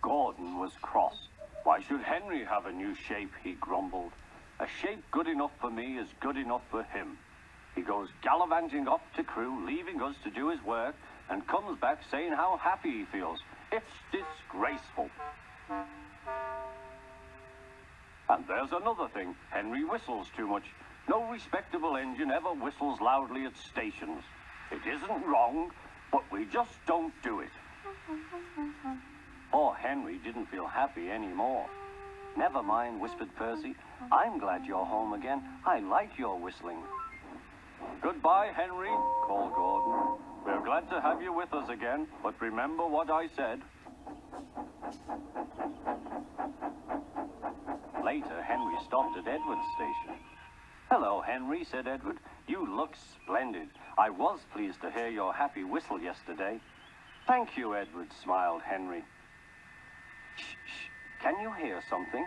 Gordon was cross. Why should Henry have a new shape, he grumbled. A shape good enough for me is good enough for him. He goes gallivanting off to crew, leaving us to do his work, and comes back saying how happy he feels. It's disgraceful. And there's another thing. Henry whistles too much. No respectable engine ever whistles loudly at stations. It isn't wrong, but we just don't do it. Poor Henry didn't feel happy anymore. Never mind, whispered Percy. I'm glad you're home again. I like your whistling. Goodbye, Henry, called Gordon. We're glad to have you with us again, but remember what I said. Later, Henry stopped at Edward's station. Hello, Henry, said Edward. You look splendid. I was pleased to hear your happy whistle yesterday. Thank you, Edward, smiled Henry. Shh, shh. Can you hear something?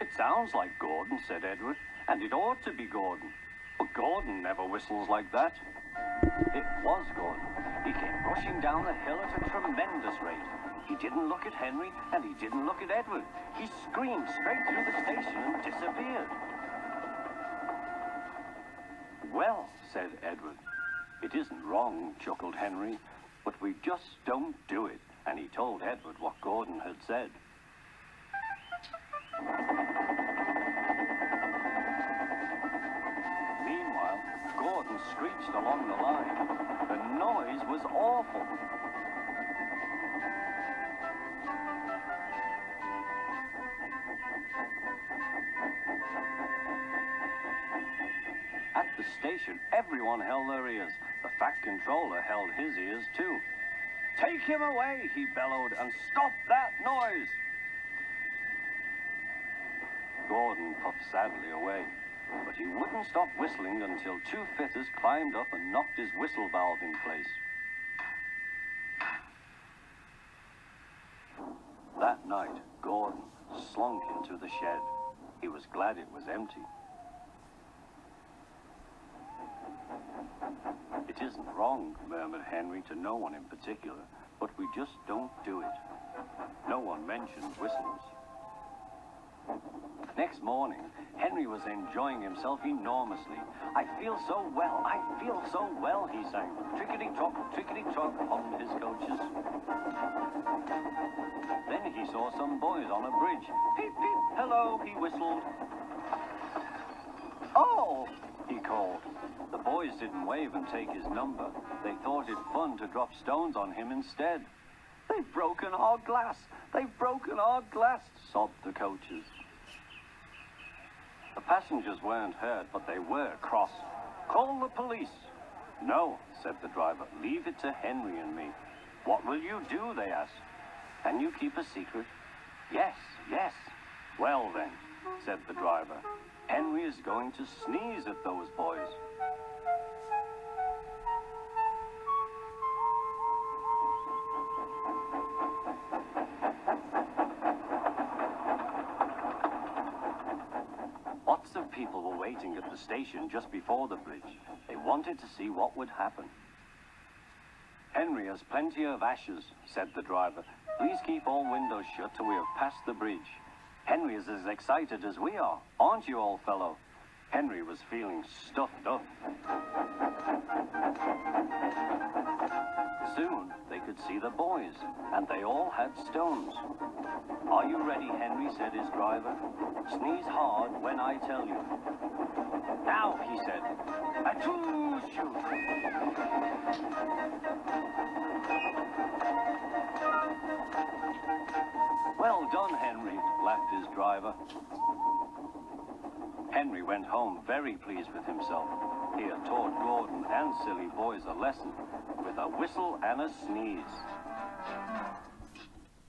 It sounds like Gordon, said Edward, and it ought to be Gordon. But Gordon never whistles like that. It was Gordon. He came rushing down the hill at a tremendous rate. He didn't look at Henry, and he didn't look at Edward. He screamed straight through the station and disappeared. Well, said Edward. It isn't wrong, chuckled Henry, but we just don't do it. And he told Edward what Gordon had said. Meanwhile, Gordon screeched along the line. The noise was awful. At the station, everyone held their ears. The Fat Controller held his ears too. Take him away, he bellowed, and stop that noise! Gordon puffed sadly away, but he wouldn't stop whistling until two fitters climbed up and knocked his whistle valve in place. That night, Gordon slunk into the shed. He was glad it was empty. It isn't wrong, murmured Henry to no one in particular, but we just don't do it. No one mentioned whistles. Next morning, Henry was enjoying himself enormously. I feel so well, he sang. Trickety-tock, hummed his coaches. Then he saw some boys on a bridge. Peep, peep, hello, he whistled. Oh, he called. The boys didn't wave and take his number. They thought it fun to drop stones on him instead. They've broken our glass! They've broken our glass! Sobbed the coaches. The passengers weren't hurt, but they were cross. Call the police. No, said the driver. Leave it to Henry and me. What will you do, they asked. Can you keep a secret? Yes, yes. Well then, said the driver. Henry is going to sneeze at those boys. Lots of people were waiting at the station just before the bridge. They wanted to see what would happen. Henry has plenty of ashes, said the driver. Please keep all windows shut till we have passed the bridge. Henry is as excited as we are, aren't you, old fellow? Henry was feeling stuffed up. Soon they could see the boys, and they all had stones. Are you ready, Henry, said his driver. Sneeze hard when I tell you. Now, he said. Achoo, shoot! Well done, Henry, laughed his driver. Henry went home very pleased with himself. He had taught Gordon and silly boys a lesson with a whistle and a sneeze.